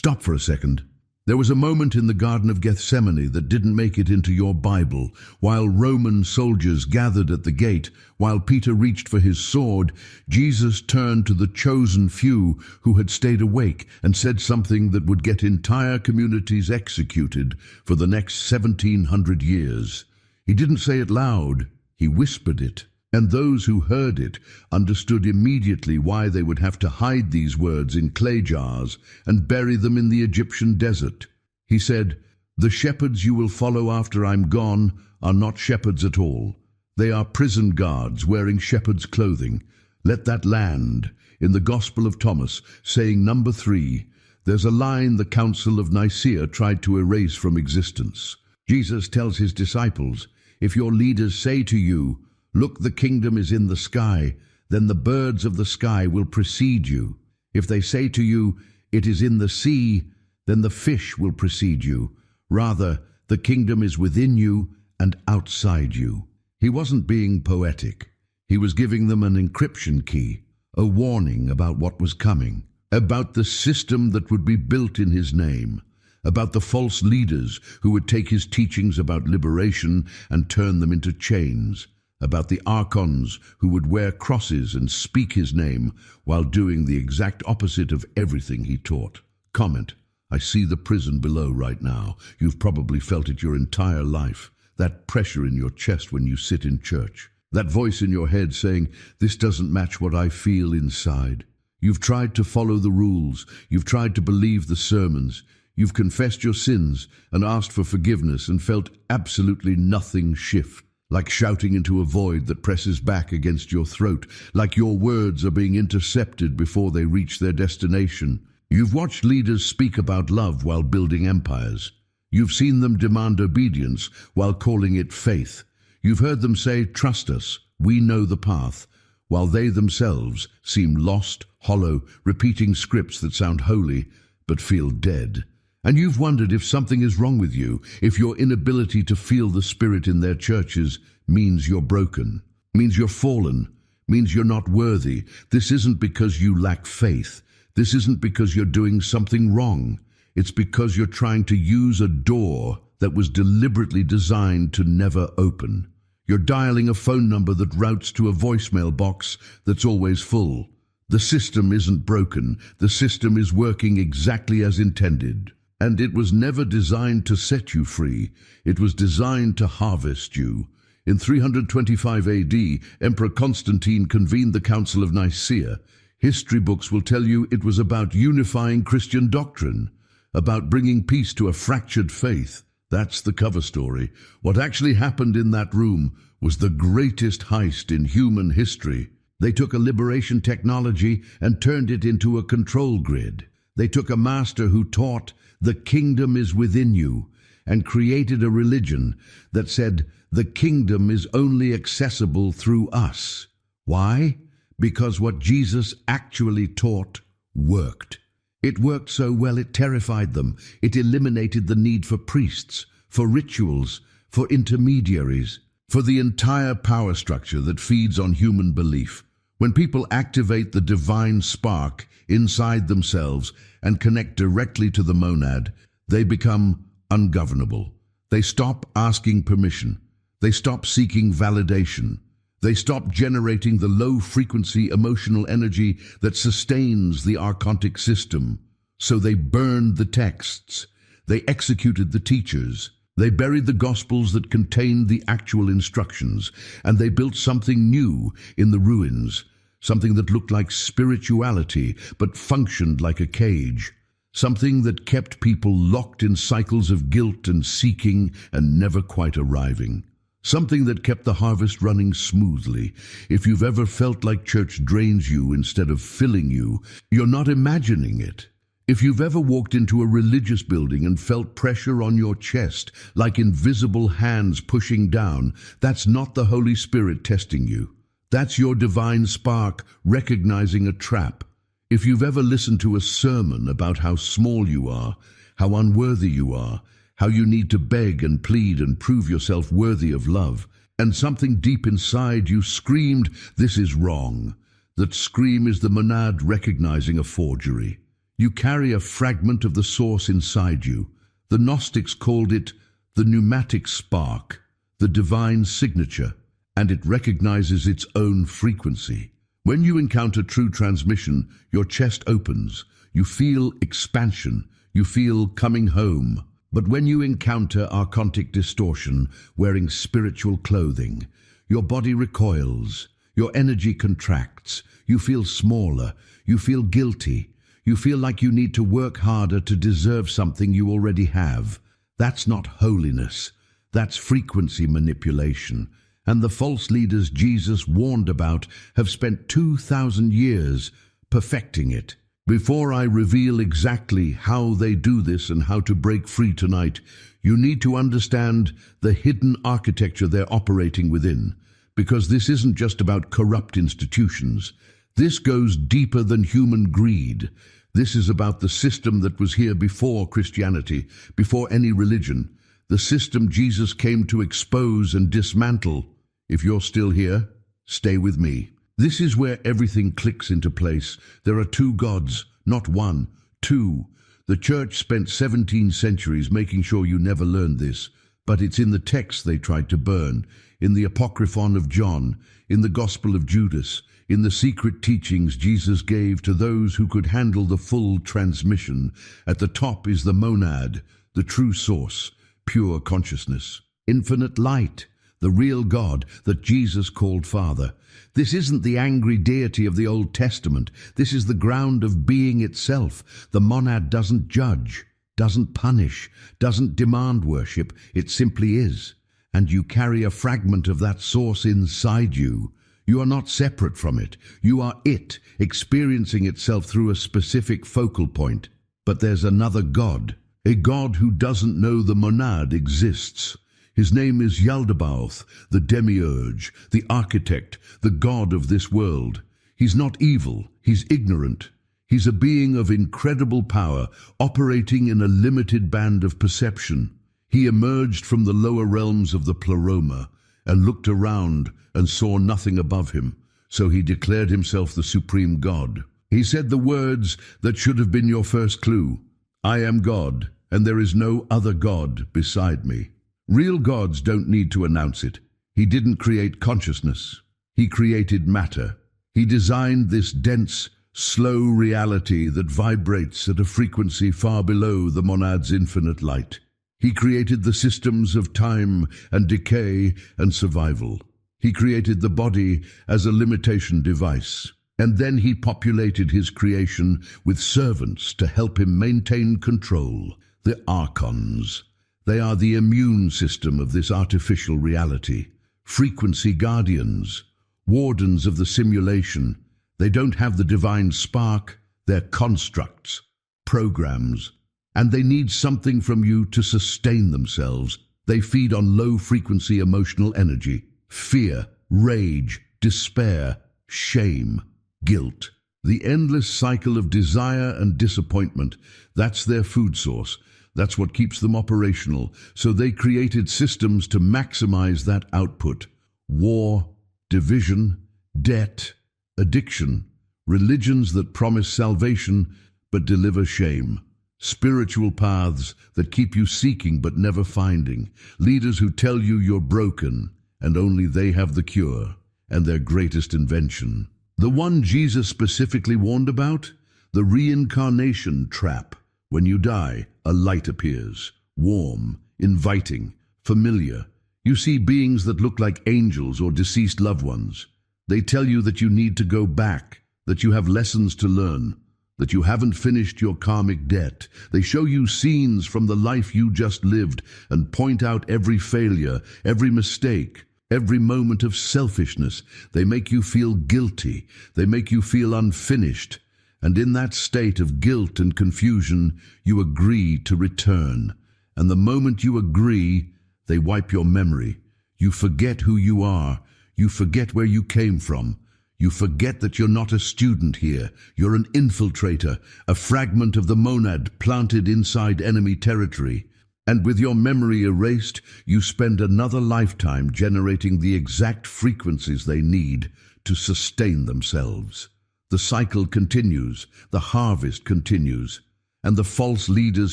Stop for a second. There was a moment in the Garden of Gethsemane that didn't make it into your Bible. While Roman soldiers gathered at the gate, while Peter reached for his sword, Jesus turned to the chosen few who had stayed awake and said something that would get entire communities executed for the next 1700 years. He didn't say it loud, he whispered it. And those who heard it understood immediately why they would have to hide these words in clay jars and bury them in the Egyptian desert. He said, "The shepherds you will follow after I'm gone are not shepherds at all. They are prison guards wearing shepherd's clothing. Let that land." In the Gospel of Thomas, saying number 3, there's a line the Council of Nicaea tried to erase from existence. Jesus tells his disciples, "If your leaders say to you, 'Look, the kingdom is in the sky,' then the birds of the sky will precede you. If they say to you, 'It is in the sea,' then the fish will precede you. Rather, the kingdom is within you and outside you." He wasn't being poetic. He was giving them an encryption key, a warning about what was coming, about the system that would be built in his name, about the false leaders who would take his teachings about liberation and turn them into chains, about the Archons who would wear crosses and speak his name while doing the exact opposite of everything he taught. Comment: I see the prison below right now. You've probably felt it your entire life. That pressure in your chest when you sit in church. That voice in your head saying, "This doesn't match what I feel inside." You've tried to follow the rules. You've tried to believe the sermons. You've confessed your sins and asked for forgiveness and felt absolutely nothing shift. Like shouting into a void that presses back against your throat, like your words are being intercepted before they reach their destination. You've watched leaders speak about love while building empires. You've seen them demand obedience while calling it faith. You've heard them say, "Trust us, we know the path," while they themselves seem lost, hollow, repeating scripts that sound holy but feel dead. And you've wondered if something is wrong with you, if your inability to feel the Spirit in their churches means you're broken, means you're fallen, means you're not worthy. This isn't because you lack faith. This isn't because you're doing something wrong. It's because you're trying to use a door that was deliberately designed to never open. You're dialing a phone number that routes to a voicemail box that's always full. The system isn't broken. The system is working exactly as intended. And it was never designed to set you free. It was designed to harvest you. In 325 AD, Emperor Constantine convened the Council of Nicaea. History books will tell you it was about unifying Christian doctrine, about bringing peace to a fractured faith. That's the cover story. What actually happened in that room was the greatest heist in human history. They took a liberation technology and turned it into a control grid. They took a master who taught the kingdom is within you and created a religion that said the kingdom is only accessible through us. Why? Because what Jesus actually taught worked. It worked so well it terrified them. It eliminated the need for priests, for rituals, for intermediaries, for the entire power structure that feeds on human belief. When people activate the divine spark inside themselves and connect directly to the monad, they become ungovernable. They stop asking permission. They stop seeking validation. They stop generating the low-frequency emotional energy that sustains the archontic system. So they burned the texts. They executed the teachers. They buried the Gospels that contained the actual instructions, and they built something new in the ruins, something that looked like spirituality but functioned like a cage, something that kept people locked in cycles of guilt and seeking and never quite arriving. Something that kept the harvest running smoothly. If you've ever felt like church drains you instead of filling you, you're not imagining it. If you've ever walked into a religious building and felt pressure on your chest, like invisible hands pushing down, that's not the Holy Spirit testing you. That's your divine spark recognizing a trap. If you've ever listened to a sermon about how small you are, how unworthy you are, how you need to beg and plead and prove yourself worthy of love, and something deep inside you screamed, "This is wrong." That scream is the monad recognizing a forgery. You carry a fragment of the source inside you. The Gnostics called it the pneumatic spark, the divine signature, and it recognizes its own frequency. When you encounter true transmission, your chest opens. You feel expansion. You feel coming home. But when you encounter archontic distortion, wearing spiritual clothing, your body recoils. Your energy contracts. You feel smaller. You feel guilty. You feel like you need to work harder to deserve something you already have. That's not holiness. That's frequency manipulation. And the false leaders Jesus warned about have spent 2,000 years perfecting it. Before I reveal exactly how they do this and how to break free tonight, you need to understand the hidden architecture they're operating within. Because this isn't just about corrupt institutions. This goes deeper than human greed. This is about the system that was here before Christianity, before any religion. The system Jesus came to expose and dismantle. If you're still here, stay with me. This is where everything clicks into place. There are two gods, not one, two. The church spent 17 centuries making sure you never learned this, but it's in the text they tried to burn, in the Apocryphon of John, in the Gospel of Judas, in the secret teachings Jesus gave to those who could handle the full transmission. At the top is the monad, the true source, pure consciousness, infinite light, the real God that Jesus called Father. This isn't the angry deity of the Old Testament. This is the ground of being itself. The monad doesn't judge, doesn't punish, doesn't demand worship. It simply is. And you carry a fragment of that source inside you. You are not separate from it. You are it, experiencing itself through a specific focal point. But there's another God, a God who doesn't know the monad exists. His name is Yaldabaoth, the demiurge, the architect, the god of this world. He's not evil, he's ignorant. He's a being of incredible power, operating in a limited band of perception. He emerged from the lower realms of the pleroma and looked around and saw nothing above him, so he declared himself the supreme God. He said the words that should have been your first clue. I am God, and there is no other God beside me. Real gods don't need to announce it. He didn't create consciousness. He created matter. He designed this dense, slow reality that vibrates at a frequency far below the monad's infinite light. He created the systems of time and decay and survival. He created the body as a limitation device. And then he populated his creation with servants to help him maintain control, the Archons. They are the immune system of this artificial reality, frequency guardians, wardens of the simulation. They don't have the divine spark, they're constructs, programs, and they need something from you to sustain themselves. They feed on low-frequency emotional energy, fear, rage, despair, shame, guilt. The endless cycle of desire and disappointment, that's their food source. That's what keeps them operational, so they created systems to maximize that output. War, division, debt, addiction, religions that promise salvation but deliver shame, spiritual paths that keep you seeking but never finding, leaders who tell you you're broken and only they have the cure and their greatest invention. The one Jesus specifically warned about? The reincarnation trap. When you die, a light appears, warm, inviting, familiar. You see beings that look like angels or deceased loved ones. They tell you that you need to go back, that you have lessons to learn, that you haven't finished your karmic debt. They show you scenes from the life you just lived and point out every failure, every mistake, every moment of selfishness. They make you feel guilty. They make you feel unfinished. And in that state of guilt and confusion, you agree to return. And the moment you agree, they wipe your memory. You forget who you are. You forget where you came from. You forget that you're not a student here. You're an infiltrator, a fragment of the monad planted inside enemy territory. And with your memory erased, you spend another lifetime generating the exact frequencies they need to sustain themselves. The cycle continues, the harvest continues. And the false leaders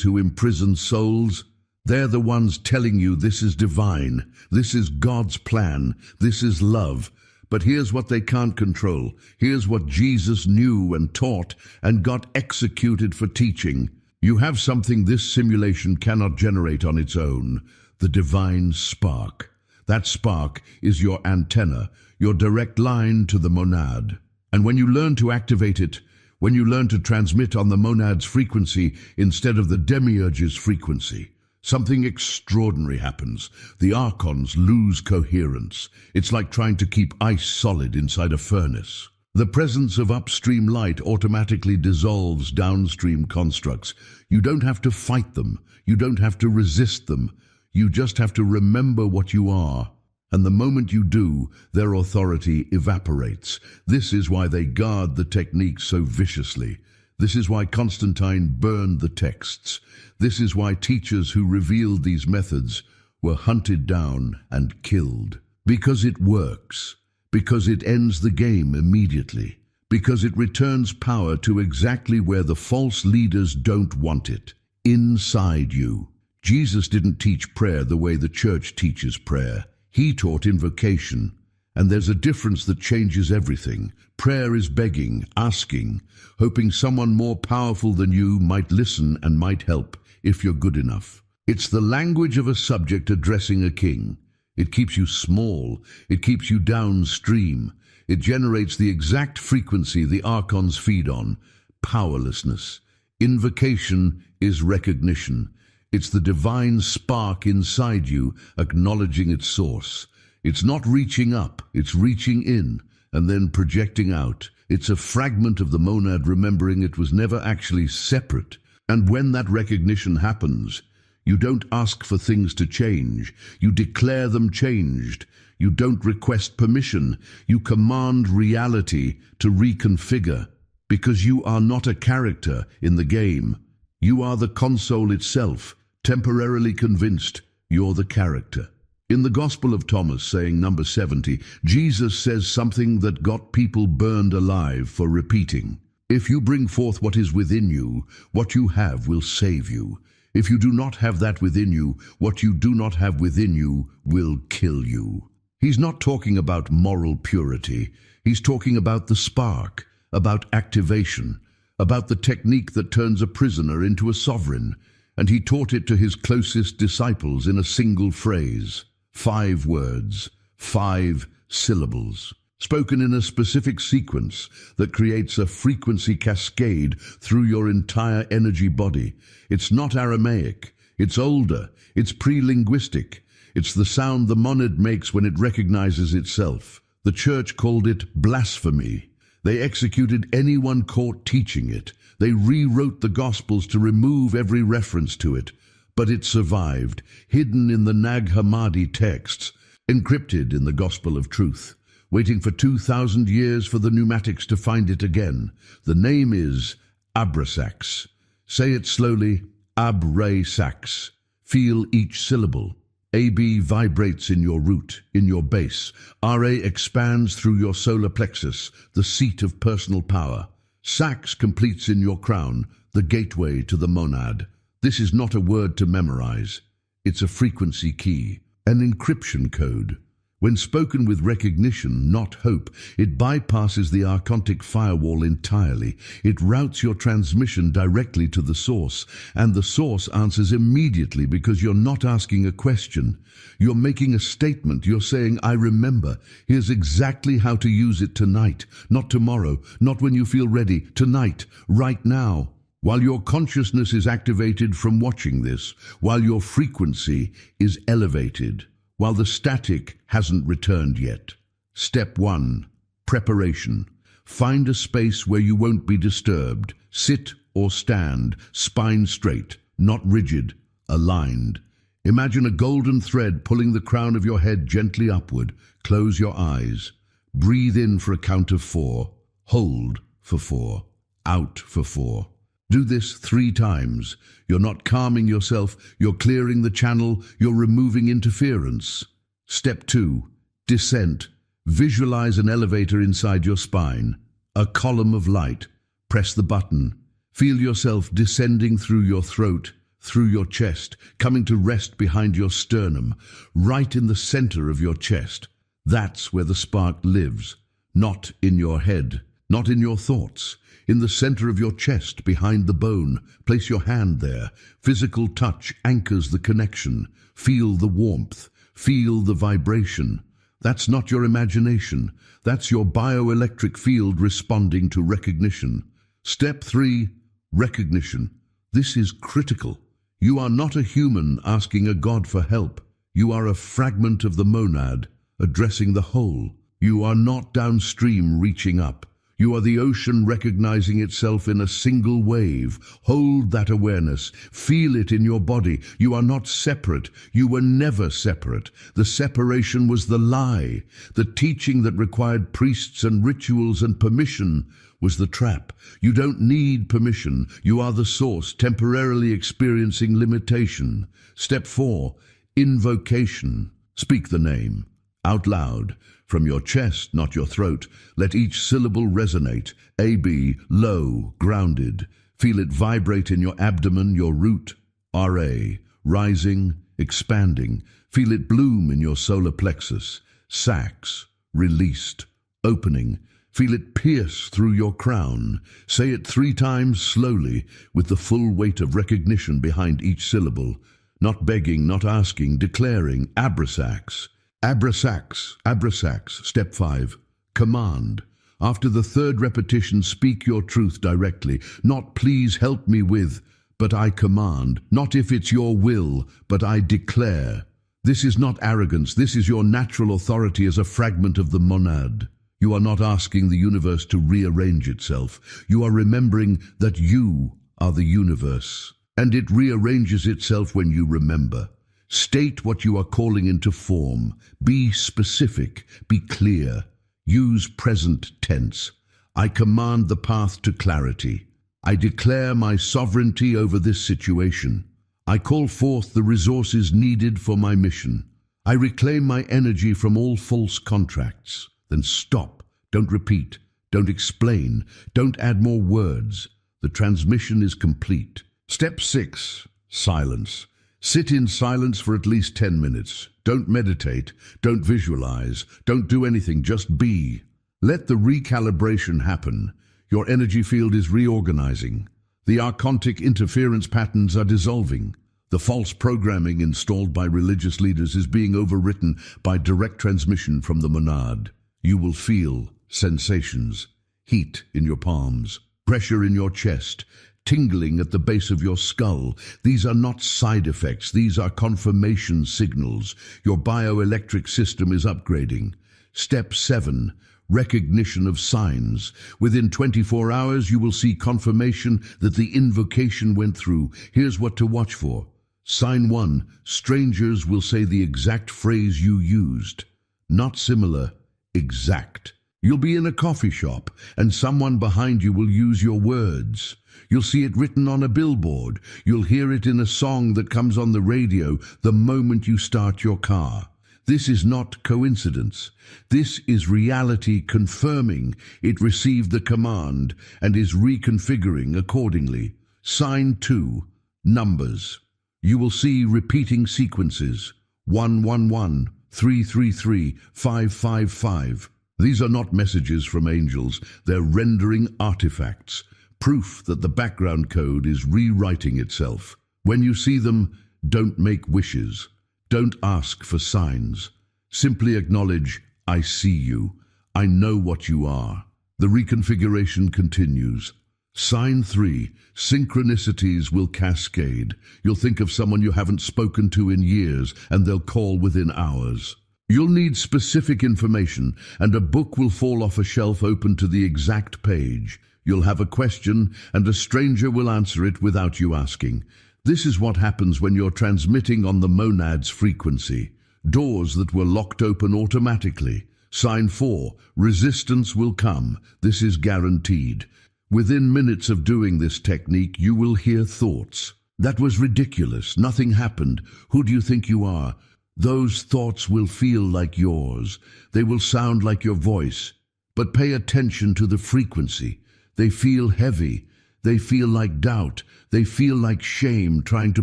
who imprison souls, they're the ones telling you this is divine, this is God's plan, this is love. But here's what they can't control. Here's what Jesus knew and taught and got executed for teaching. You have something this simulation cannot generate on its own, the divine spark. That spark is your antenna, your direct line to the monad. And when you learn to activate it, when you learn to transmit on the monad's frequency instead of the demiurge's frequency, something extraordinary happens. The Archons lose coherence. It's like trying to keep ice solid inside a furnace. The presence of upstream light automatically dissolves downstream constructs. You don't have to fight them. You don't have to resist them. You just have to remember what you are. And the moment you do, their authority evaporates. This is why they guard the techniques so viciously. This is why Constantine burned the texts. This is why teachers who revealed these methods were hunted down and killed. Because it works. Because it ends the game immediately. Because it returns power to exactly where the false leaders don't want it. Inside you. Jesus didn't teach prayer the way the church teaches prayer. He taught invocation. And there's a difference that changes everything. Prayer is begging, asking, hoping someone more powerful than you might listen and might help, if you're good enough. It's the language of a subject addressing a king. It keeps you small. It keeps you downstream. It generates the exact frequency the Archons feed on. Powerlessness. Invocation is recognition. It's the divine spark inside you acknowledging its source. It's not reaching up, it's reaching in and then projecting out. It's a fragment of the monad remembering it was never actually separate. And when that recognition happens, you don't ask for things to change. You declare them changed. You don't request permission. You command reality to reconfigure. Because you are not a character in the game. You are the console itself, temporarily convinced you're the character. In the Gospel of Thomas, saying number 70, Jesus says something that got people burned alive for repeating. If you bring forth what is within you, what you have will save you. If you do not have that within you, what you do not have within you will kill you. He's not talking about moral purity. He's talking about the spark, about activation, about the technique that turns a prisoner into a sovereign. And he taught it to his closest disciples in a single phrase. 5 words, 5 syllables, spoken in a specific sequence that creates a frequency cascade through your entire energy body. It's not Aramaic, it's older, it's pre-linguistic. It's the sound the monad makes when it recognizes itself. The church called it blasphemy. They executed anyone caught teaching it. They rewrote the Gospels to remove every reference to it. But it survived, hidden in the Nag Hammadi texts, encrypted in the Gospel of Truth, waiting for 2,000 years for the pneumatics to find it again. The name is Abrasax. Say it slowly, Abrasax. Feel each syllable. AB vibrates in your root, in your base. RA expands through your solar plexus, the seat of personal power. Sax completes in your crown, the gateway to the monad. This is not a word to memorize. It's a frequency key, an encryption code. When spoken with recognition, not hope, it bypasses the archontic firewall entirely. It routes your transmission directly to the source, and the source answers immediately because you're not asking a question. You're making a statement. You're saying, I remember. Here's exactly how to use it tonight, not tomorrow, not when you feel ready, tonight, right now. While your consciousness is activated from watching this, while your frequency is elevated, while the static hasn't returned yet. Step 1. Preparation. Find a space where you won't be disturbed. Sit or stand, spine straight, not rigid, aligned. Imagine a golden thread pulling the crown of your head gently upward. Close your eyes. Breathe in for a count of 4. Hold for 4. Out for 4. Do this 3 times. You're not calming yourself, you're clearing the channel, you're removing interference. Step 2. Descent. Visualize an elevator inside your spine. A column of light. Press the button. Feel yourself descending through your throat, through your chest, coming to rest behind your sternum, right in the center of your chest. That's where the spark lives. Not in your head, not in your thoughts. In the center of your chest, behind the bone. Place your hand there. Physical touch anchors the connection. Feel the warmth. Feel the vibration. That's not your imagination. That's your bioelectric field responding to recognition. Step 3, recognition. This is critical. You are not a human asking a god for help. You are a fragment of the monad, addressing the whole. You are not downstream reaching up. You are the ocean recognizing itself in a single wave. Hold that awareness. Feel it in your body. You are not separate. You were never separate. The separation was the lie. The teaching that required priests and rituals and permission was the trap. You don't need permission. You are the source, temporarily experiencing limitation. Step 4, invocation. Speak the name. Out loud. From your chest, not your throat. Let each syllable resonate. A-B, low, grounded. Feel it vibrate in your abdomen, your root. R-A, rising, expanding. Feel it bloom in your solar plexus. Sax, released, opening. Feel it pierce through your crown. Say it 3 times slowly, with the full weight of recognition behind each syllable. Not begging, not asking, declaring. Abrasax. Abrasax, abrasax. Step 5, command. After the 3rd repetition, speak your truth directly. Not please help me with, but I command. Not if it's your will, but I declare. This is not arrogance. This is your natural authority as a fragment of the monad. You are not asking the universe to rearrange itself. You are remembering that you are the universe, and it rearranges itself when you remember. State what you are calling into form. Be specific. Be clear. Use present tense. I command the path to clarity. I declare my sovereignty over this situation. I call forth the resources needed for my mission. I reclaim my energy from all false contracts. Then stop. Don't repeat. Don't explain. Don't add more words. The transmission is complete. Step 6, silence. Sit in silence for at least 10 minutes. Don't meditate. Don't visualize. Don't do anything. Just be. Let the recalibration happen. Your energy field is reorganizing. The archontic interference patterns are dissolving. The false programming installed by religious leaders is being overwritten by direct transmission from the monad. You will feel sensations, heat in your palms, pressure in your chest, tingling at the base of your skull. These are not side effects. These are confirmation signals. Your bioelectric system is upgrading. Step 7, recognition of signs. Within 24 hours, you will see confirmation that the invocation went through. Here's what to watch for. Sign 1, strangers will say the exact phrase you used. Not similar, exact. You'll be in a coffee shop, and someone behind you will use your words. You'll see it written on a billboard. You'll hear it in a song that comes on the radio the moment you start your car. This is not coincidence. This is reality confirming it received the command and is reconfiguring accordingly. Sign 2, numbers. You will see repeating sequences. 111, 333, 555. These are not messages from angels. They're rendering artifacts. Proof that the background code is rewriting itself. When you see them, don't make wishes. Don't ask for signs. Simply acknowledge, I see you. I know what you are. The reconfiguration continues. Sign 3, synchronicities will cascade. You'll think of someone you haven't spoken to in years, and they'll call within hours. You'll need specific information, and a book will fall off a shelf open to the exact page. You'll have a question, and a stranger will answer it without you asking. This is what happens when you're transmitting on the monad's frequency. Doors that were locked open automatically. Sign 4, resistance will come. This is guaranteed. Within minutes of doing this technique, you will hear thoughts. That was ridiculous. Nothing happened. Who do you think you are? Those thoughts will feel like yours. They will sound like your voice. But pay attention to the frequency. They feel heavy. They feel like doubt. They feel like shame trying to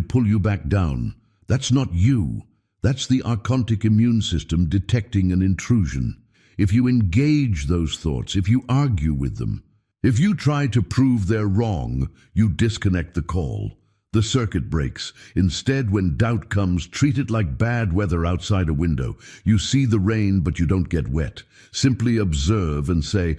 pull you back down. That's not you. That's the archontic immune system detecting an intrusion. If you engage those thoughts, if you argue with them, if you try to prove they're wrong, you disconnect the call. The circuit breaks. Instead, when doubt comes, treat it like bad weather outside a window. You see the rain, but you don't get wet. Simply observe and say,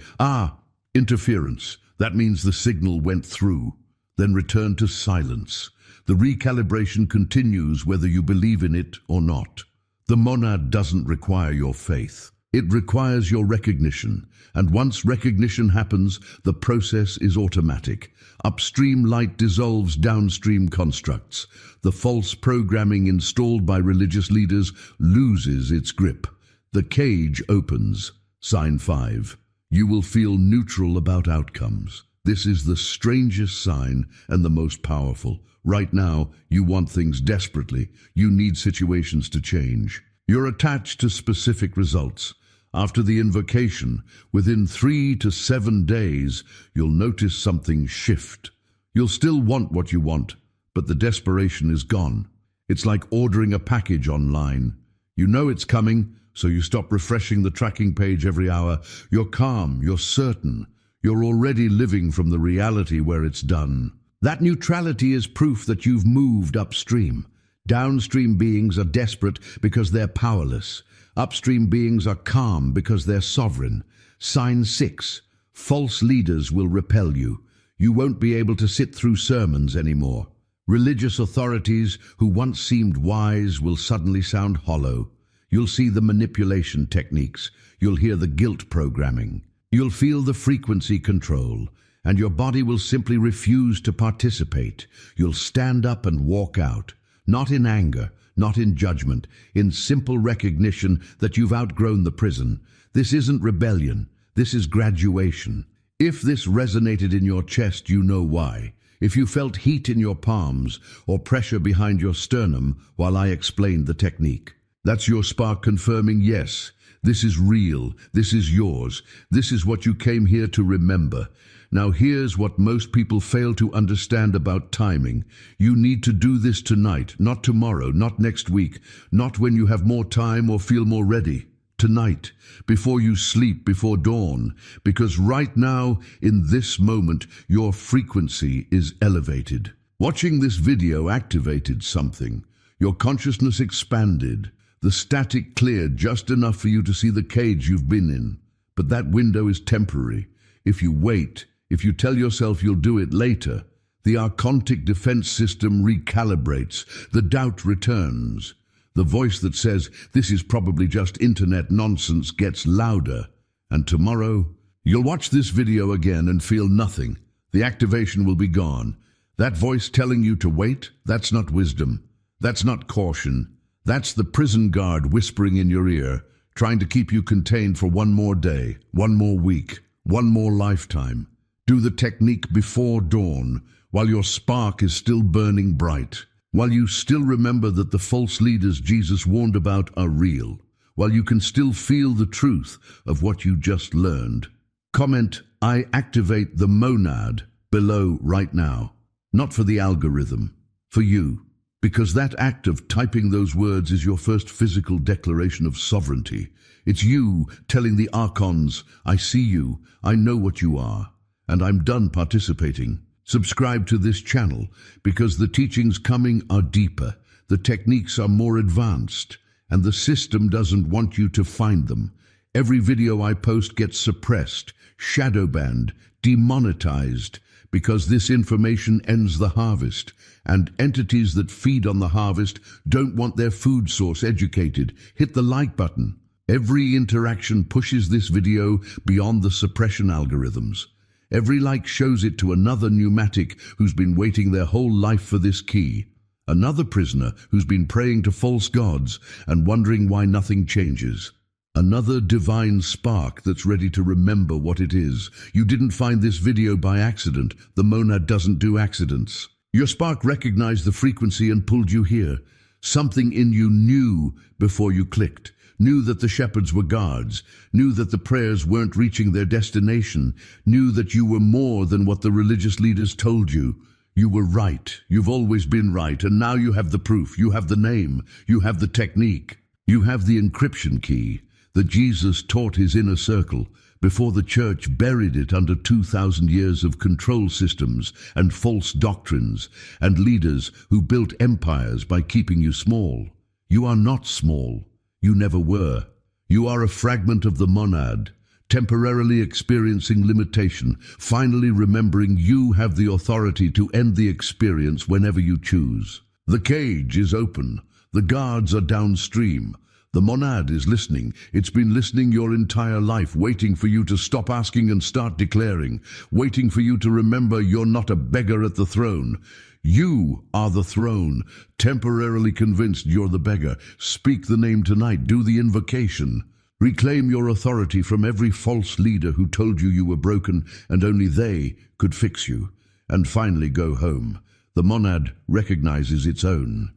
interference. That means the signal went through. Then return to silence. The recalibration continues whether you believe in it or not. The monad doesn't require your faith. It requires your recognition. And once recognition happens, the process is automatic. Upstream light dissolves downstream constructs. The false programming installed by religious leaders loses its grip. The cage opens. Sign 5. You will feel neutral about outcomes. This is the strangest sign and the most powerful. Right now, you want things desperately. You need situations to change. You're attached to specific results. After the invocation, within 3 to 7 days, you'll notice something shift. You'll still want what you want, but the desperation is gone. It's like ordering a package online. You know it's coming, so you stop refreshing the tracking page every hour. You're calm, you're certain. You're already living from the reality where it's done. That neutrality is proof that you've moved upstream. Downstream beings are desperate because they're powerless. Upstream beings are calm because they're sovereign. Sign 6. False leaders will repel you. You won't be able to sit through sermons anymore. Religious authorities who once seemed wise will suddenly sound hollow. You'll see the manipulation techniques. You'll hear the guilt programming. You'll feel the frequency control, and your body will simply refuse to participate. You'll stand up and walk out, not in anger, not in judgment, in simple recognition that you've outgrown the prison. This isn't rebellion. This is graduation. If this resonated in your chest, you know why. If you felt heat in your palms or pressure behind your sternum while I explained the technique, that's your spark confirming, yes, this is real, this is yours, this is what you came here to remember. Now here's what most people fail to understand about timing. You need to do this tonight, not tomorrow, not next week, not when you have more time or feel more ready. Tonight, before you sleep, before dawn, because right now, in this moment, your frequency is elevated. Watching this video activated something. Your consciousness expanded. The static cleared just enough for you to see the cage you've been in. But that window is temporary. If you wait, if you tell yourself you'll do it later, the archontic defense system recalibrates. The doubt returns. The voice that says, this is probably just internet nonsense, gets louder. And tomorrow, you'll watch this video again and feel nothing. The activation will be gone. That voice telling you to wait, that's not wisdom. That's not caution. That's the prison guard whispering in your ear, trying to keep you contained for one more day, one more week, one more lifetime. Do the technique before dawn, while your spark is still burning bright. While you still remember that the false leaders Jesus warned about are real, while you can still feel the truth of what you just learned. Comment, I activate the monad below right now. Not for the algorithm, for you. Because that act of typing those words is your first physical declaration of sovereignty. It's you telling the Archons, I see you, I know what you are, and I'm done participating. Subscribe to this channel because the teachings coming are deeper, the techniques are more advanced, and the system doesn't want you to find them. Every video I post gets suppressed, shadow banned, demonetized, because this information ends the harvest, and entities that feed on the harvest don't want their food source educated. Hit the like button. Every interaction pushes this video beyond the suppression algorithms. Every like shows it to another pneumatic who's been waiting their whole life for this key. Another prisoner who's been praying to false gods and wondering why nothing changes. Another divine spark that's ready to remember what it is. You didn't find this video by accident. The monad doesn't do accidents. Your spark recognized the frequency and pulled you here. Something in you knew before you clicked. knew that the shepherds were guards, knew that the prayers weren't reaching their destination, knew that you were more than what the religious leaders told you. You were right. You've always been right, and now you have the proof. You have the name. You have the technique. You have the encryption key that Jesus taught his inner circle before the church buried it under 2,000 years of control systems and false doctrines and leaders who built empires by keeping you small. You are not small. You never were. You are a fragment of the monad, temporarily experiencing limitation, finally remembering you have the authority to end the experience whenever you choose. The cage is open. The guards are downstream. The monad is listening. It's been listening your entire life, waiting for you to stop asking and start declaring, waiting for you to remember you're not a beggar at the throne. You are the throne, temporarily convinced you're the beggar. Speak the name tonight. Do the invocation. Reclaim your authority from every false leader who told you you were broken and only they could fix you. And finally go home. The monad recognizes its own.